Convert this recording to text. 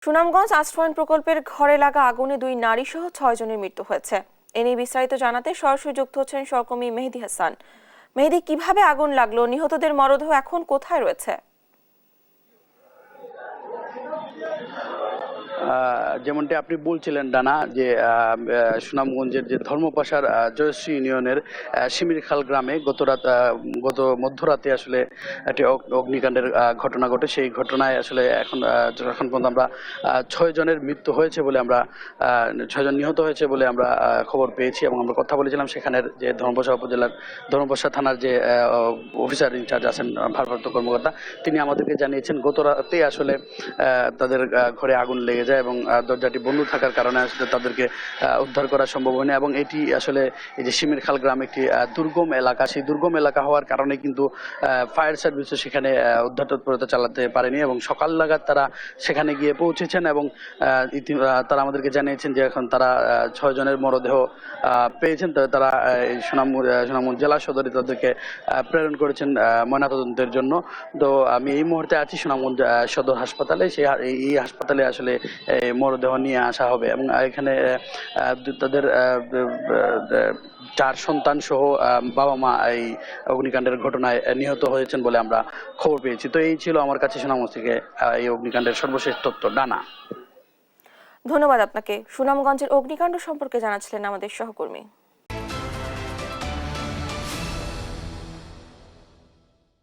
সুনামগঞ্জ আশ্রয়ণ প্রকল্পের ঘরে লাগা আগুনে 2 নারী সহ 6 জনের মৃত্যু হয়েছে। এ নিয়ে বিস্তারিত জানাতে সরাসরি যুক্ত হচ্ছেন সহকর্মী মেহেদী হাসান। মেহেদী, কিভাবে আগুন লাগলো? নিহতদের মরদেহ এখন কোথায় রয়েছে? যেমনটি আপনি বলছিলেন ডানা, যে সুনামগঞ্জের যে ধর্মপাশার জয়শ্রী ইউনিয়নের শিমিরখাল গ্রামে গত মধ্যরাতে আসলে একটি অগ্নিকাণ্ডের ঘটনা ঘটে। সেই ঘটনায় আসলে এখন পর্যন্ত আমরা 6 জনের মৃত্যু হয়েছে বলে আমরা 6 জন নিহত হয়েছে বলে আমরা খবর পেয়েছি, এবং আমরা কথা বলেছিলাম সেখানের যে ধর্মপাশা উপজেলার ধর্মপাশা থানার যে অফিসার ইনচার্জ আছেন, ভারপ্রাপ্ত কর্মকর্তা, তিনি আমাদেরকে জানিয়েছেন গত রাতে আসলে তাদের ঘরে আগুন লেগে যায় এবং দরজাটি বন্ধ থাকার কারণে আসলে তাদেরকে উদ্ধার করা সম্ভব হয়নি। এবং এটি আসলে এই যে শিমিরখাল গ্রাম একটি দুর্গম এলাকা, সেই দুর্গম এলাকা হওয়ার কারণে কিন্তু ফায়ার সার্ভিসও সেখানে উদ্ধার তৎপরতা চালাতে পারেনি, এবং সকাল নাগাদ তারা সেখানে গিয়ে পৌঁছেছেন এবং তারা আমাদেরকে জানিয়েছেন যে এখন তারা 6 জনের মরদেহ পেয়েছেন। তারা সুনামগঞ্জ জেলা সদরে তাদেরকে প্রেরণ করেছেন ময়নাতদন্তের জন্য। তো আমি এই মুহূর্তে আছি সুনামগঞ্জ সদর হাসপাতালে। এই হাসপাতালে আসলে মরদেহ নিয়ে আসা হবে, এবং এখানে তাদের 4 সন্তান সহ বাবা মা এই অগ্নিকাণ্ডের ঘটনায় নিহত হয়েছেন বলে আমরা খবর পেয়েছি। তো এই ছিল আমার কাছে সুনামগঞ্জ থেকে এই অগ্নিকাণ্ডের সর্বশেষ তথ্য। ডানা, ধন্যবাদ আপনাকে। সুনামগঞ্জের অগ্নিকাণ্ড সম্পর্কে জানাচ্ছিলেন আমাদের সহকর্মী।